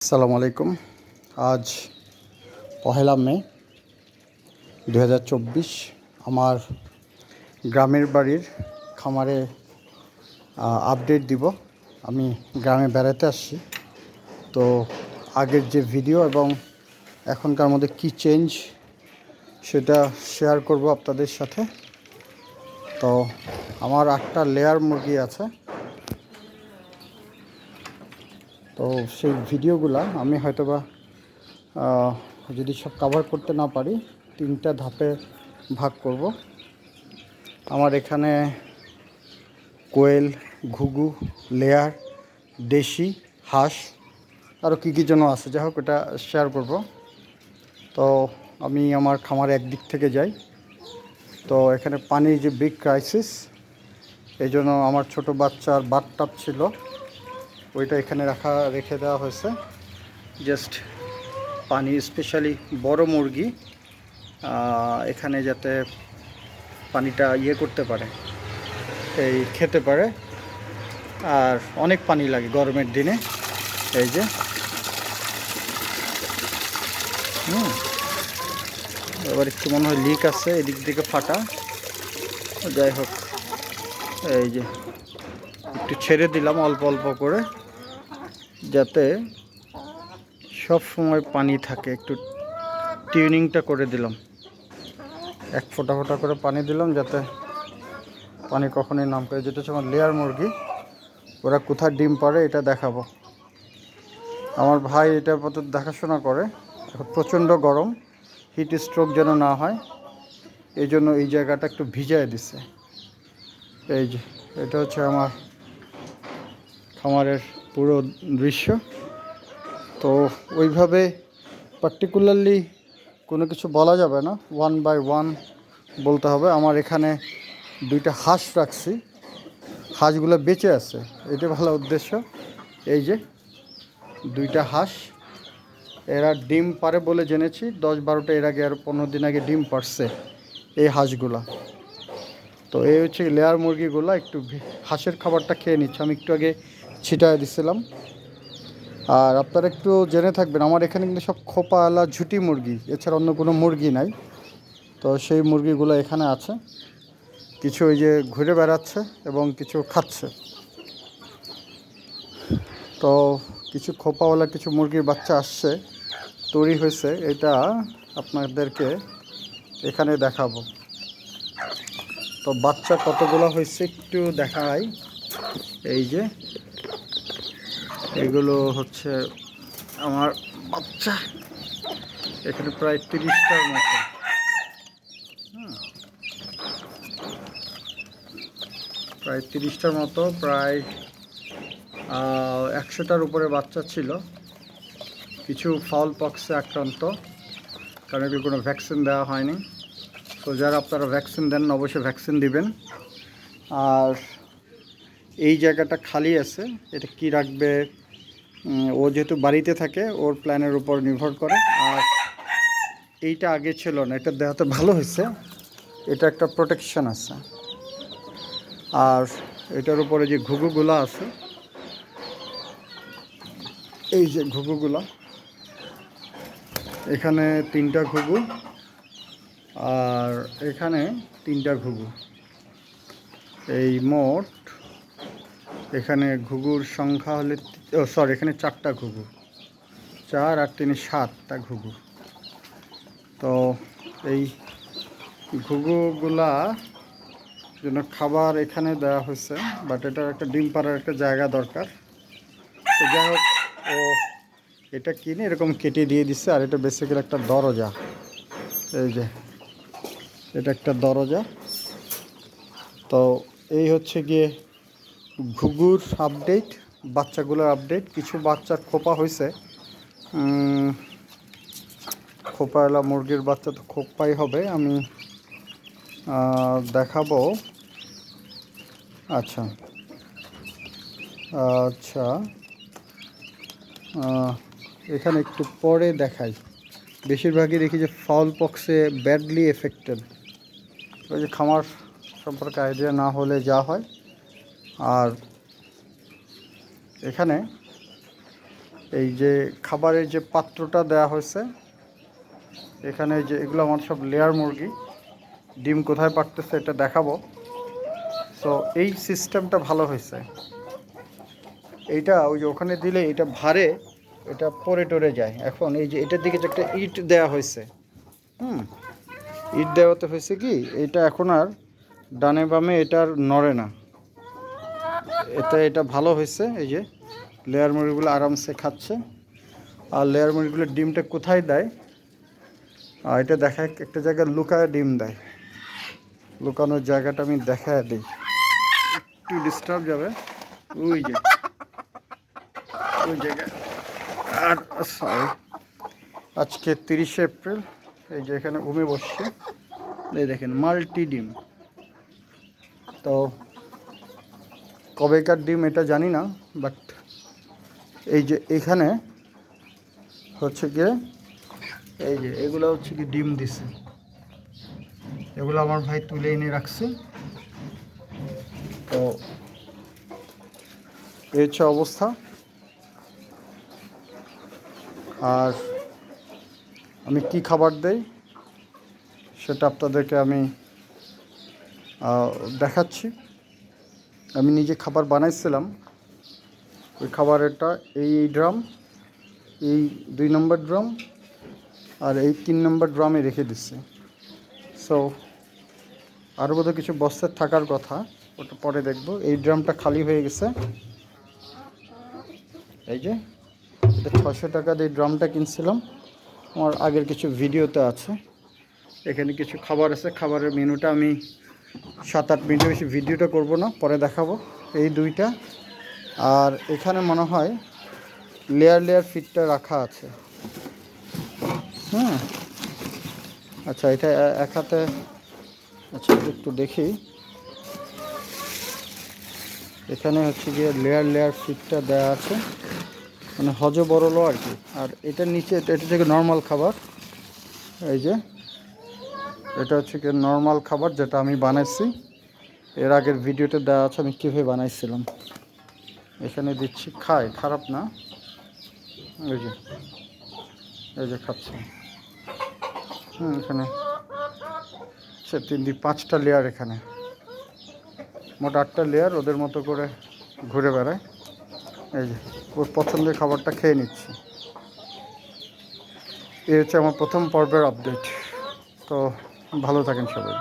আসসালামু আলাইকুম। আজ পহেলা মে 2024। আমার গ্রামের বাড়ির খামারে আপডেট দিব। আমি গ্রামে বেড়াতে আসছি, তো আগের যে ভিডিও এবং এখনকার মধ্যে কী চেঞ্জ সেটা শেয়ার করব আপনাদের সাথে। তো আমার একটা লেয়ার মুরগি আছে, তো সেই ভিডিওগুলা আমি হয়তোবা যদি সব কভার করতে না পারি 3টা ধাপে ভাগ করব। আমার এখানে কোয়েল, ঘুঘু, লেয়ার, দেশি হাঁস, আরও কী কী যেন আছে, যাই হোক এটা শেয়ার করব। তো আমি আমার খামারে একদিক থেকে যাই। তো এখানে পানির যে বিগ ক্রাইসিস, এই জন্য আমার ছোটো বাচ্চার বাথটাব ছিল, ওইটা এখানে রেখে দেওয়া হয়েছে। জাস্ট পানি, স্পেশালি বড় মুরগি এখানে যাতে পানিটা করতে পারে, এই খেতে পারে। আর অনেক পানি লাগে গরমের দিনে। এই যে এবার একটু মনে হয় লিক আছে, এদিক থেকে ফাটা। যাই হোক, এই যে একটু ছেড়ে দিলাম অল্প অল্প করে, যাতে সব সময় পানি থাকে। একটু টিউনিংটা করে দিলাম, এক ফোঁটা ফোঁটা করে পানি দিলাম, যাতে পানি কখনোই নাম করে। যেটা হচ্ছে আমার লেয়ার মুরগি, ওরা কোথায় ডিম পাড়ে এটা দেখাবো। আমার ভাই এটা দেখাশোনা করে। এখন প্রচণ্ড গরম, হিট স্ট্রোক যেন না হয়, এই জন্য এই জায়গাটা একটু ভিজায় দিছে। এই যে এটা হচ্ছে আমার খামারের পুরো দৃশ্য। তো ওইভাবে পার্টিকুলারলি কোনো কিছু বলা যাবে না, 1 বাই 1 বলতে হবে। আমার এখানে 2টা হাঁস রাখছি, হাঁসগুলো বেঁচে আছে, এটা ভালো উদ্দেশ্য। এই যে 2টা হাঁস, এরা ডিম পারে বলে জেনেছি। 10-12টা এর আগে, আর 15 দিন আগে ডিম পারছে এই হাঁসগুলা। তো এই হচ্ছে লেয়ার মুরগিগুলো। একটু হাঁসের খাবারটা খেয়ে নিচ্ছে, আমি একটু আগে ছিটায় দিছিলাম। আর আপনারা একটু জেনে থাকবেন, আমার এখানে কিন্তু সব খোপাওয়ালা ঝুটি মুরগি, এছাড়া অন্য কোনো মুরগি নাই। তো সেই মুরগিগুলো এখানে আছে, কিছু ওই যে ঘুরে বেড়াচ্ছে এবং কিছু খাচ্ছে। তো কিছু খোপাওয়ালা কিছু মুরগির বাচ্চা আসছে, তৈরি হয়েছে, এটা আপনাদেরকে এখানে দেখাবো। তো বাচ্চা কতগুলো হয়েছে একটু দেখাই। এই যে এগুলো হচ্ছে আমার বাচ্চা, এখানে প্রায় 30টার মতো। প্রায় 30টার মতো, প্রায় 100টার উপরে বাচ্চা ছিল। কিছু ফাউল পক্সে আক্রান্ত, কারণ এগুলো কোনো ভ্যাকসিন দেওয়া হয়নি। তো যারা আপনারা ভ্যাকসিন দেন, অবশ্যই ভ্যাকসিন দিবেন। আর এই জায়গাটা খালি আছে, এটা কি রাখবে, ও যেহেতু বাড়িতে থাকে, ওর প্ল্যানের উপর নির্ভর করে। আর এইটা আগে ছিল না, এটা দেওয়াতে ভালো হয়েছে, এটা একটা প্রোটেকশন আছে। আর এটার উপরে যে ঘুঘুগুলো আছে, এই যে ঘুঘুগুলো, এখানে 3টা ঘুঘু, আর এখানে 3টা ঘুঘু, এই মোট এখানে ঘুঘুর সংখ্যা হলে, সরি, এখানে 4টা ঘুঘু, 4 আর 3 7টা ঘুঘু। তো এই ঘুঘুগুলা জন্য খাবার এখানে দেওয়া হয়েছে, বাট এটার একটা ডিম পাড়ার একটা জায়গা দরকার। তো যাই হোক, ও এটা কিনে এরকম কেটে দিয়ে দিচ্ছে। আর এটা বেসিক্যালি একটা দরজা, এই যে এটা একটা দরজা। তো এই হচ্ছে গিয়ে ঘুঘুর আপডেট, বাচ্চাগুলোর আপডেট। কিছু বাচ্চার খোপা হয়েছে, খোপাওয়ালা মুরগির বাচ্চা তো খোপাই হবে, আমি দেখাবো। আচ্ছা আচ্ছা, এখানে একটু পরে দেখাই। বেশিরভাগই দেখি যে ফাউল পক্সে ব্যাডলি এফেক্টেড। ওই যে খামার সম্পর্কে আইডিয়া না হলে যা হয়। আর এখানে এই যে খাবারের যে পাত্রটা দেওয়া হয়েছে, এখানে যে এগুলো আমার সব লেয়ার মুরগি, ডিম কোথায় পারতেছে এটা দেখাবো। সো এই সিস্টেমটা ভালো হয়েছে। এইটা ওই যে ওখানে দিলে এটা ভারে, এটা পরে টরে যায়। এখন এই যে এটার দিকে যে একটা ইট দেওয়া হয়েছে, ইট দেওয়াতে হয়েছে কি, এটা এখন আর ডানে বামে এটা আর নড়ে না। এটা ভালো হয়েছে। এই যে লেয়ার মুরগিগুলো আরামসে খাচ্ছে। আর লেয়ার মুরগিগুলোর ডিমটা কোথায় দেয়, আর এটা দেখায় একটা জায়গায় লুকায় ডিম দেয়। লুকানোর জায়গাটা আমি দেখায় দিই, একটু ডিস্টার্ব যাবে। ওই যে ওই জায়গায়। আর সরি, আজকে 30শে এপ্রিল। এই যে এখানে ঘুমে বসছে, এই দেখেন মাল্টি ডিম। তো কবেকার ডিম এটা জানি না, বাট এই যে এখানে হচ্ছে গিয়ে এই যে এগুলো হচ্ছে কি ডিম দিছে, এগুলো আমার ভাই তুলে এনে রাখছে। তো এই হচ্ছে অবস্থা। আর আমি কি খাবার দেই সেটা আপনাদেরকে আমি দেখাচ্ছি। আমি নিজে খাবার বানাইছিলাম। ওই খাবারেরটা এই ড্রাম, এই 2 নম্বর ড্রাম আর এই 3 নম্বর ড্রামে রেখে দিচ্ছি। সো আরও বোধহয় কিছু বস্তার থাকার কথা, ওটা পরে দেখবো। এই ড্রামটা খালি হয়ে গেছে। এই যে এটা 600 টাকা দিয়ে ড্রামটা কিনছিলাম, আমার আগের কিছু ভিডিওতে আছে। এখানে কিছু খাবার আছে, খাবারের মেনুটা আমি 7-8 মিনিটের বেশি ভিডিওটা করব না, পরে দেখাবো। এই দুইটা, আর এখানে মনে হয় লেয়ার লেয়ার ফিডটা রাখা আছে। আচ্ছা, এটা এক হাতে, আচ্ছা একটু দেখি। এখানে হচ্ছে গিয়ে লেয়ার লেয়ার ফিডটা দেওয়া আছে, মানে হজবরল আর কি। আর এটার নিচে এটা থেকে নর্মাল খাবার। এই যে এটা হচ্ছে কি নর্মাল খাবার, যেটা আমি বানাইছি। এর আগের ভিডিওতে দেওয়া আছে আমি কীভাবে বানাইছিলাম। এখানে দিচ্ছি, খায়, খারাপ না। এই যে খাচ্ছে। এখানে 5টা লেয়ার, এখানে মোট 8টা লেয়ার, ওদের মতো করে ঘুরে বেড়ায়। এই যে ওর পছন্দের খাবারটা খেয়ে নিচ্ছি। এই হচ্ছে আমার প্রথম পর্বের আপডেট। তো ভালো থাকেন সবাই।